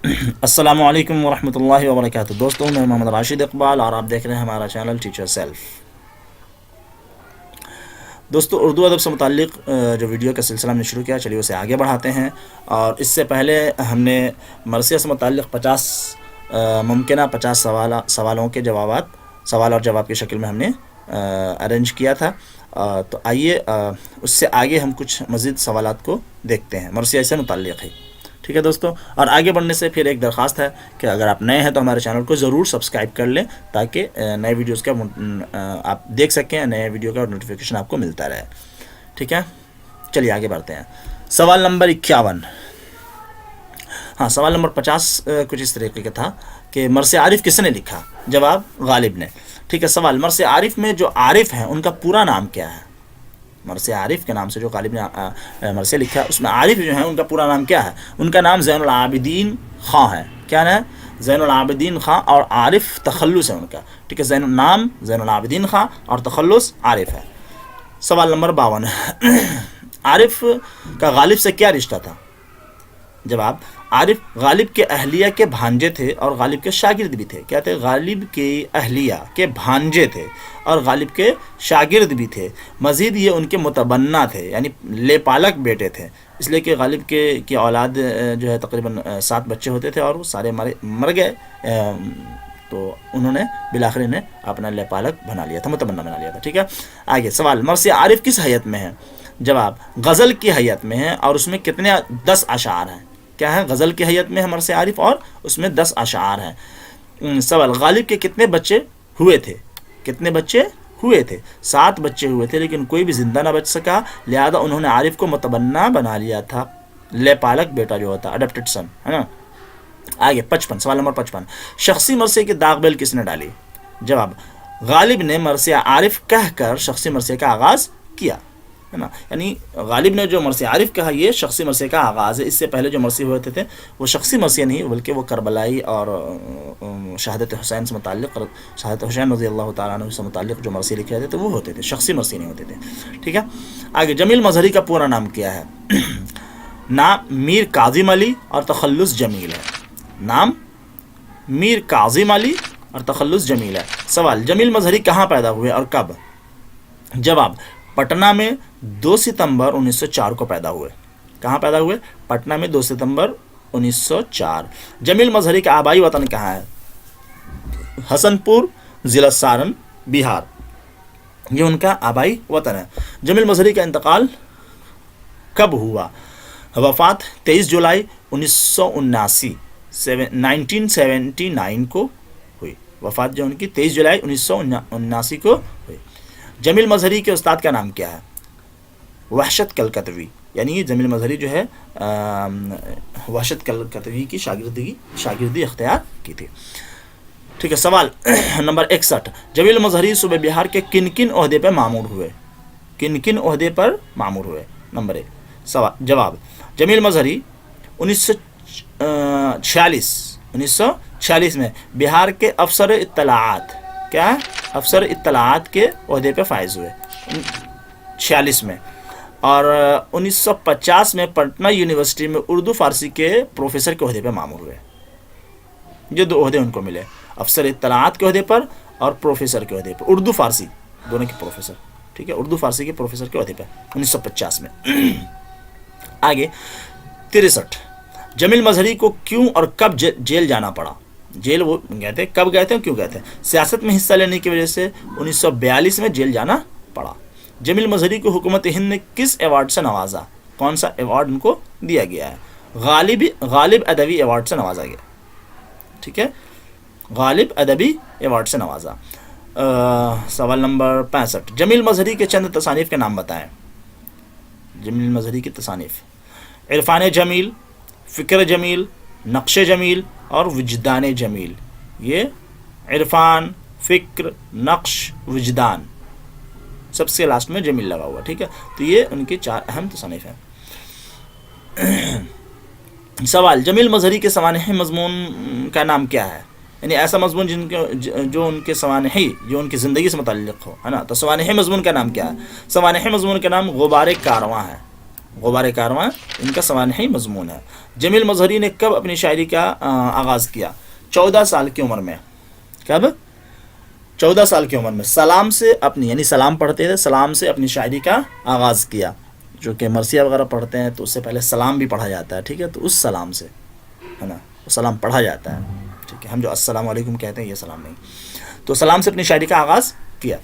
السلام علیکم ورحمۃ اللہ وبرکاتہ. دوستوں میں محمد راشد اقبال اور آپ دیکھ رہے ہیں ہمارا چینل ٹیچر سیلف. دوستوں اردو ادب سے متعلق جو ویڈیو کا سلسلہ ہم نے شروع کیا، چلیے اسے آگے بڑھاتے ہیں. اور اس سے پہلے ہم نے مرثیہ سے متعلق 50 سوالوں کے جوابات سوال اور جواب کی شکل میں ہم نے ارینج کیا تھا. تو آئیے اس سے آگے ہم کچھ مزید سوالات کو دیکھتے ہیں مرثیہ سے متعلق ہی. ٹھیک ہے دوستوں، اور آگے بڑھنے سے پھر ایک درخواست ہے کہ اگر آپ نئے ہیں تو ہمارے چینل کو ضرور سبسکرائب کر لیں تاکہ نئے ویڈیوز کا آپ دیکھ سکیں، نئے ویڈیو کا نوٹیفیکیشن آپ کو ملتا رہے. ٹھیک ہے، چلیے آگے بڑھتے ہیں. سوال نمبر 51. سوال نمبر 50 کچھ اس طریقے کا تھا کہ مرثیہ عارف کس نے لکھا؟ جواب غالب نے. ٹھیک ہے، سوال مرثیہ عارف میں جو عارف ہیں ان کا پورا نام کیا ہے؟ مرثیہ عارف کے نام سے جو غالب نے مرثیہ لکھا ہے اس میں عارف جو ہیں ان کا پورا نام کیا ہے؟ ان کا نام زین العابدین خاں ہے. کیا ہے؟ زین العابدین خاں، اور عارف تخلص ہے ان کا. ٹھیک ہے، نام زین العابدین خاں اور تخلص عارف ہے. سوال نمبر 52. عارف کا غالب سے کیا رشتہ تھا؟ جواب عارف غالب کے اہلیہ کے بھانجے تھے اور غالب کے شاگرد بھی تھے. کیا تھے؟ غالب کے اہلیہ کے بھانجے تھے اور غالب کے شاگرد بھی تھے. مزید یہ ان کے متبنہ تھے، یعنی لے پالک بیٹے تھے. اس لیے کہ غالب کی اولاد جو ہے تقریباً 7 بچے ہوتے تھے اور وہ سارے مر گئے، تو انہوں نے بالآخر انہیں اپنا لے پالک بنا لیا تھا، متبنہ بنا لیا تھا. ٹھیک ہے، آگے سوال مرثیہ عارف کس حیت میں ہے؟ جواب غزل کی حیت میں ہے اور اس میں کتنے 10 اشعار ہیں. کیا ہے؟ غزل کی حیت میں ہے مرثیہ عارف اور اس میں 10 اشعار ہیں. سوال غالب کے کتنے بچے ہوئے تھے؟ کتنے بچے ہوئے تھے؟ 7 بچے ہوئے تھے، لیکن کوئی بھی زندہ نہ بچ سکا، لہذا انہوں نے عارف کو متبنہ بنا لیا تھا، لے پالک بیٹا جو ہوتا، اڈاپٹڈ سن ہے نا. آگے 55. سوال نمبر 55. شخصی مرثیہ کی داغ بیل کس نے ڈالی؟ جواب غالب نے مرثیہ عارف کہہ کر شخصی مرثیہ کا آغاز کیا ہے نا. یعنی غالب نے جو مرثیہ عارف کہا یہ شخصی مرثیہ کا آغاز ہے. اس سے پہلے جو مرثیے ہوتے تھے وہ شخصی مرثیہ نہیں بلکہ وہ کربلائی اور شہادت حسین سے متعلق، شہادت حسین رضی اللہ تعالیٰ عنہ سے متعلق جو مرثیے لکھے جاتے تھے وہ ہوتے تھے، شخصی مرثیے نہیں ہوتے تھے. ٹھیک ہے، آگے جمیل مظہری کا پورا نام کیا ہے؟ نام میر کاظم علی اور تخلص جمیل ہے. نام میر کاظم علی اور تخلص جمیل ہے. سوال جمیل مظہری کہاں پیدا ہوئے اور کب؟ جواب پٹنہ میں 2 ستمبر 1904 کو پیدا ہوئے. کہاں پیدا ہوئے؟ پٹنہ میں 2 ستمبر 1904. جمیل مظہری کا آبائی وطن کہاں ہے؟ حسن پور، ضلع سارن، بہار. یہ ان کا آبائی وطن ہے. جمیل مظہری کا انتقال کب ہوا؟ وفات 23 جولائی 1979 1979 کو ہوئی. وفات جو ان کی 23 جولائی 1979 کو ہوئی. جمیل مظہری کے استاد کا نام کیا ہے؟ وحشت کلکتوی. یعنی جمیل مظہری جو ہے وحشت کلکتوی کی شاگردی اختیار کی تھی. ٹھیک ہے، سوال نمبر 61. جمیل مظہری صوبہ بہار کے کن کن عہدے پر مامور ہوئے؟ کن کن عہدے پر مامور ہوئے؟ نمبر 1. جواب جمیل مظہری 1946 میں بہار کے افسر اطلاعات، کیا افسر اطلاعات کے عہدے پہ فائز ہوئے 46 میں. اور 1950 میں پٹنہ یونیورسٹی میں اردو فارسی کے پروفیسر کے عہدے پہ مامور ہوئے. یہ 2 عہدے ان کو ملے، افسر اطلاعات کے عہدے پر اور پروفیسر کے عہدے پر، اردو فارسی دونوں کے پروفیسر. ٹھیک ہے، اردو فارسی کے پروفیسر کے عہدے پہ 1950 میں. آگے 63. جمیل مظہری کو کیوں اور کب جیل جانا پڑا؟ جیل وہ گئے تھے، کب گئے تھے اور کیوں گئے تھے؟ سیاست میں حصہ لینے کی وجہ سے 1942 میں جیل جانا پڑا. جمیل مظہری کو حکومت ہند نے کس ایوارڈ سے نوازا؟ کون سا ایوارڈ ان کو دیا گیا ہے؟ غالب ادبی ایوارڈ سے نوازا گیا. ٹھیک ہے، غالب ادبی ایوارڈ سے نوازا. سوال نمبر 65. جمیل مظہری کے چند تصانیف کے نام بتائیں. جمیل مظہری کی تصانیف: عرفان جمیل، فکر جمیل، نقش جمیل اور وجدان جمیل. یہ عرفان، فکر، نقش، وجدان، سب سے لاسٹ میں جمیل لگا ہوا. ٹھیک ہے، تو یہ ان کی 4 اہم تصانیف ہیں. سوال جمیل مظہری کے سوانح مضمون کا نام کیا ہے؟ یعنی ایسا مضمون جو ان کے سوانحی جو ان کی زندگی سے متعلق ہو، ہے نا. تو سوانح مضمون کا نام کیا ہے؟ سوانح مضمون کا نام غبار کارواں ہے. غبار کارواں ان کا سوانحی مضمون ہے۔ جمیل مظہری نے کب اپنی شاعری کا آغاز کیا؟ 14 سال کی عمر میں۔ کب؟ 14 سال کی عمر میں سلام سے اپنی، یعنی سلام پڑھتے تھے، سلام سے اپنی شاعری کا آغاز کیا۔ جو کہ مرثیہ وغیرہ پڑھتے ہیں تو اس سے پہلے سلام بھی پڑھا جاتا ہے، ٹھیک ہے، تو اس سلام سے ہے نا، وہ سلام پڑھا جاتا ہے، ٹھیک ہے، ہم جو السلام علیکم کہتے ہیں یہ سلام نہیں، تو سلام سے اپنی شاعری کا آغاز کیا۔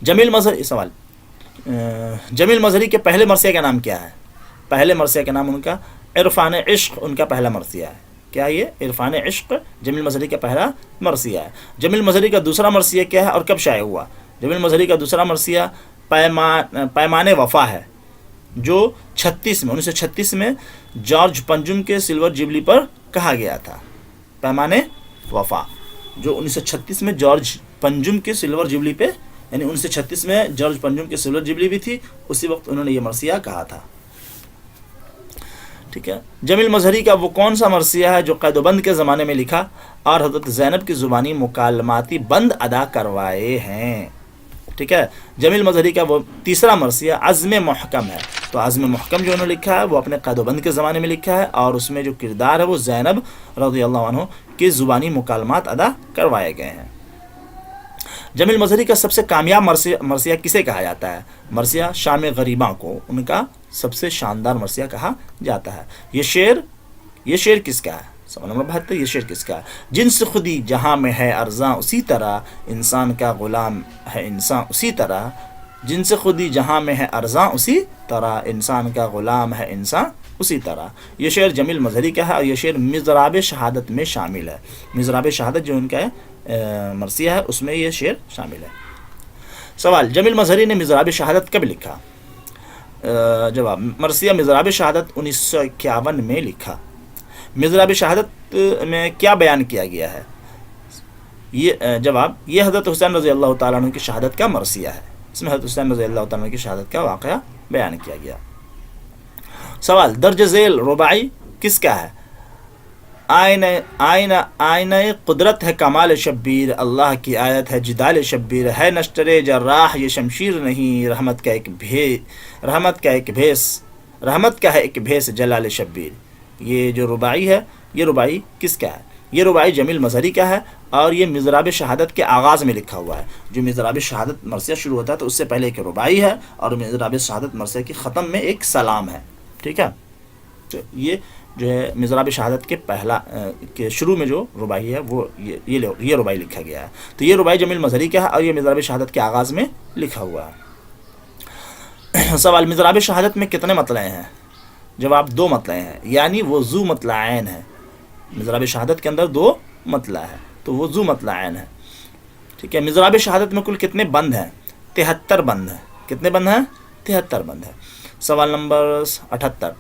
جمیل مظہری، سوال، جمیل مظہری کے پہلے مرثیہ کا نام کیا ہے؟ پہلے مرثیہ کا نام ان کا عرفان عشق، ان کا پہلا مرثیہ ہے۔ کیا یہ عرفان عشق جمیل مظہری کا پہلا مرثیہ ہے؟ جمیل مظہری کا دوسرا مرثیہ کیا ہے اور کب شائع ہوا؟ جمیل مظہری کا دوسرا مرثیہ پیمان وفا ہے، جو 1936 میں جارج پنجم کے سلور جبلی پر کہا گیا تھا۔ پیمان وفا جو 1936 میں جارج پنجم کے سلور جبلی پہ، یعنی 1936 میں جارج پنجم کی سلور جبلی بھی تھی، اسی وقت انہوں نے یہ مرثیہ کہا تھا، ٹھیک ہے۔ جمیل مظہری کا وہ کون سا مرثیہ ہے جو قید و بند کے زمانے میں لکھا اور حضرت زینب کی زبانی مکالماتی بند ادا کروائے ہیں؟ ٹھیک ہے، جمیل مظہری کا وہ تیسرا مرثیہ عزم محکم ہے۔ تو عزم محکم جو انہوں نے لکھا ہے وہ اپنے قید و بند کے زمانے میں لکھا ہے، اور اس میں جو کردار ہے وہ زینب رضی اللہ عنہ کی زبانی مکالمات ادا کروائے گئے ہیں۔ جمیل مظہری کا سب سے کامیاب مرثیہ کسے کہا جاتا ہے؟ مرثیہ شام غریباں کو ان کا سب سے شاندار مرثیہ کہا جاتا ہے۔ یہ شعر کس کا ہے؟ سوال نمبر 72، یہ شعر کس کا ہے؟ جنس خودی جہاں میں ہے ارزاں اسی طرح، انسان کا غلام ہے انسان اسی طرح، جنس خودی جہاں میں ہے ارزاں اسی طرح، انسان کا غلام ہے انسان اسی طرح۔ یہ شعر جمیل مظہری کا ہے اور یہ شعر مضراب شہادت میں شامل ہے۔ مضراب شہادت جو ان کا مرثیہ ہے اس میں یہ شعر شامل ہے۔ سوال، جمیل مظہری نے مضراب شہادت کب لکھا؟ جواب، مرثیہ مضراب شہادت 1951 میں لکھا۔ مضراب شہادت میں کیا بیان کیا گیا ہے؟ یہ جواب، یہ حضرت حسین رضی اللہ تعالیٰ عنہ کی شہادت کا مرثیہ ہے، اس میں حضرت حسین رضی اللہ تعالیٰ عنہ کی شہادت کا واقعہ بیان کیا گیا۔ سوال، درج ذیل رباعی کس کا ہے؟ آئینہ قدرت ہے کمال شبیر، اللہ کی آیت ہے جدال شبیر، ہے نشتر جراح یہ شمشیر نہیں، رحمت کا ہے ایک بھیس جلال شبیر۔ یہ جو رباعی ہے، یہ رباعی کس کا ہے؟ یہ رباعی جمیل مظہری کا ہے، اور یہ مضراب شہادت کے آغاز میں لکھا ہوا ہے۔ جو مضراب شہادت مرثیہ شروع ہوتا ہے تو اس سے پہلے ایک رباعی ہے، اور مضراب شہادت مرثیہ کی ختم میں ایک سلام ہے، ٹھیک ہے۔ تو یہ جو ہے مضراب شہادت کے پہلا کے شروع میں جو رباعی ہے وہ یہ رباعی لکھا گیا ہے۔ تو یہ رباعی جمیل مظہری کا ہے اور یہ مضراب شہادت کے آغاز میں لکھا ہوا ہے۔ سوال، مضراب شہادت میں کتنے مطلع ہیں؟ جواب، 2 مطلع ہیں، یعنی وہ ذو مطلعین ہے۔ مضراب شہادت کے اندر 2 مطلع ہے تو وہ ذو مطلعین ہے، ٹھیک ہے۔ مضراب شہادت میں کل کتنے بند ہیں؟ 73 بند ہیں۔ کتنے بند ہیں؟ 73 بند ہیں۔ سوال نمبر 78،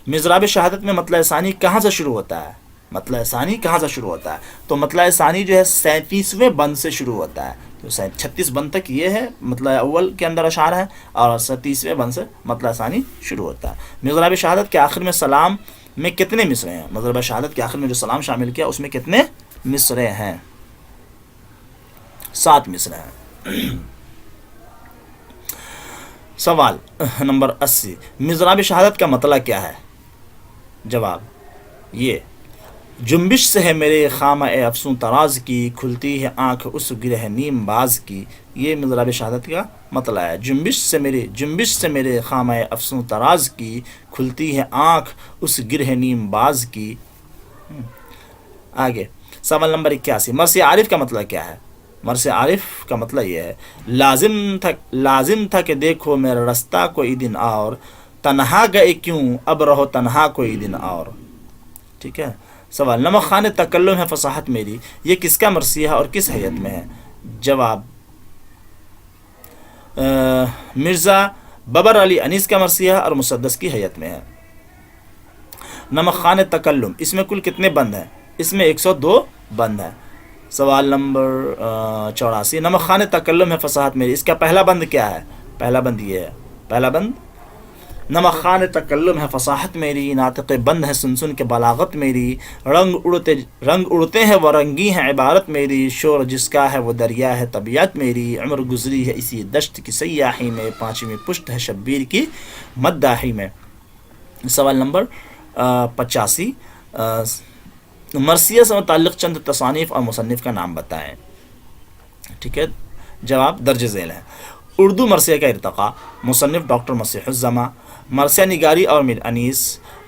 مضراب شہادت میں مطلع ثانی کہاں سے شروع ہوتا ہے؟ مطلع ثانی کہاں سے شروع ہوتا ہے؟ تو مطلع ثانی جو ہے 37ویں بند سے شروع ہوتا ہے، تو 36 بند تک یہ ہے مطلع اول کے اندر اشعار ہے، اور 37ویں بند سے مطلع ثانی شروع ہوتا ہے۔ مضراب شہادت کے آخر میں سلام میں کتنے مصرے ہیں؟ مضرب شہادت کے آخر میں جو سلام شامل کیا اس میں کتنے مصرے ہیں؟ 7 مصرے ہیں۔ سوال نمبر 80، مضراب شہادت کا مطلع کیا ہے؟ جواب، یہ جنبش سے ہے میرے خامہ افسوں تراز کی، کھلتی ہے آنکھ اس گرہ نیم باز کی۔ یہ مضراب شہادت کا مطلع ہے، جنبش سے میرے خامہ افسوں تراز کی، کھلتی ہے آنکھ اس گرہ نیم باز کی۔ آگے سوال نمبر 81، مرثیہ عارف کا مطلع کیا ہے؟ مرثیہ عارف کا مطلع یہ ہے، لازم تھا کہ دیکھو میرا رستہ کوئی دن اور، تنہا گئے کیوں اب رہو تنہا کوئی دن اور۔ ٹھیک ہے۔ سوال، نمک خوان تکلم ہے فصاحت میری، یہ کس کا مرثیہ ہے اور کس حیت میں ہے؟ جواب، مرزا ببر علی انیس کا مرثیہ ہے اور مسدس کی حیت میں ہے۔ نمک خوان تکلم، اس میں کل کتنے بند ہیں؟ اس میں 102 بند ہیں۔ سوال نمبر 84، نمک خوان تکلم ہے فصاحت میری، اس کا پہلا بند کیا ہے؟ پہلا بند یہ ہے، پہلا بند نمک خوان تکلم ہے فصاحت میری، ناطق بند ہے سن سن کے بلاغت میری، رنگ اڑتے ہیں وہ رنگی ہے عبارت میری، شور جس کا ہے وہ دریا ہے طبیعت میری، عمر گزری ہے اسی دشت کی سیاحی میں، پانچویں پشت ہے شبیر کی مداحی میں۔ سوال نمبر 85، مرثیہ سے متعلق چند تصانیف اور مصنف کا نام بتائیں۔ ٹھیک ہے، جواب درج ذیل ہے۔ اردو مرثیہ کا ارتقاء، مصنف ڈاکٹر مسیح الزماں۔ مرثیہ نگاری اور میر انیس،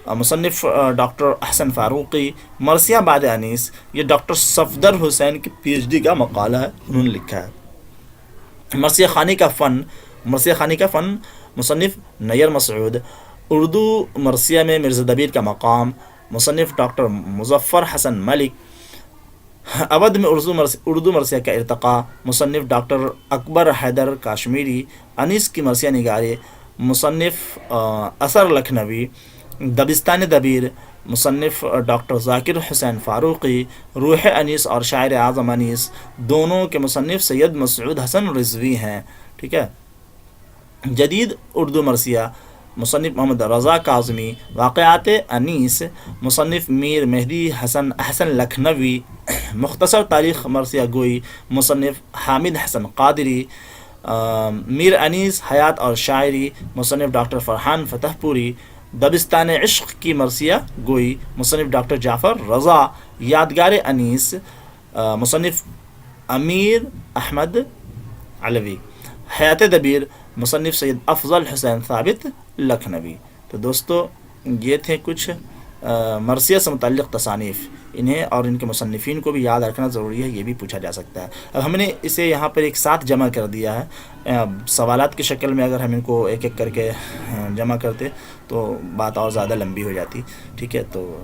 مصنف ڈاکٹر احسن فاروقی۔ مرثیہ بعد انیس، یہ ڈاکٹر صفدر حسین کی پی ایچ ڈی کا مقالہ ہے، انہوں نے لکھا ہے۔ مرثیہ خوانی کا فن، مصنف نیر مسعود۔ اردو مرثیہ میں مرزا دبیر کا مقام، مصنف ڈاکٹر مظفر حسن ملک۔ اودھ میں اردو مرثیہ کا ارتقاء، مصنف ڈاکٹر اکبر حیدر کاشمیری۔ انیس کی مرثیہ نگاری، مصنف اثر لکھنوی۔ دبستان دبیر، مصنف ڈاکٹر ذاکر حسین فاروقی۔ روح انیس اور شاعر اعظم انیس دونوں کے مصنف سید مسعود حسن رضوی ہیں۔ ٹھیک ہے۔ جدید اردو مرثیہ، مصنف محمد رضا کاظمی۔ واقعات انیس، مصنف میر مہدی حسن لکھنوی۔ مختصر تاریخ مرثیہ گوئی، مصنف حامد حسن قادری۔ میر انیس حیات اور شاعری، مصنف ڈاکٹر فرحان فتح پوری۔ دبستان عشق کی مرثیہ گوئی، مصنف ڈاکٹر جعفر رضا۔ یادگار انیس، مصنف امیر احمد علوی۔ حیات دبیر، مصنف سید افضل حسین ثابت لکھنوی۔ تو دوستو یہ تھے کچھ مرثیہ سے متعلق تصانیف، انہیں اور ان کے مصنفین کو بھی یاد رکھنا ضروری ہے، یہ بھی پوچھا جا سکتا ہے۔ اب ہم نے اسے یہاں پر ایک ساتھ جمع کر دیا ہے، سوالات کی شکل میں اگر ہم ان کو ایک ایک کر کے جمع کرتے تو بات اور زیادہ لمبی ہو جاتی۔ ٹھیک ہے، تو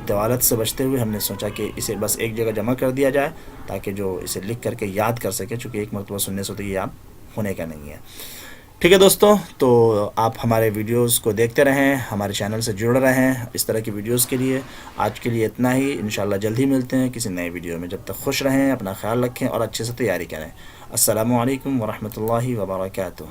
طوالت سے بچتے ہوئے ہم نے سوچا کہ اسے بس ایک جگہ جمع کر دیا جائے تاکہ جو اسے لکھ کر کے یاد کر سکے، چونکہ ایک مرتبہ سننے سے تو یہ یاد ہونے کا نہیں ہے۔ ٹھیک ہے دوستو، تو آپ ہمارے ویڈیوز کو دیکھتے رہیں، ہمارے چینل سے جڑ رہیں اس طرح کی ویڈیوز کے لیے۔ آج کے لیے اتنا ہی، انشاءاللہ جلد ہی ملتے ہیں کسی نئے ویڈیو میں۔ جب تک خوش رہیں، اپنا خیال رکھیں اور اچھے سے تیاری کریں۔ السلام علیکم ورحمۃ اللہ وبرکاتہ۔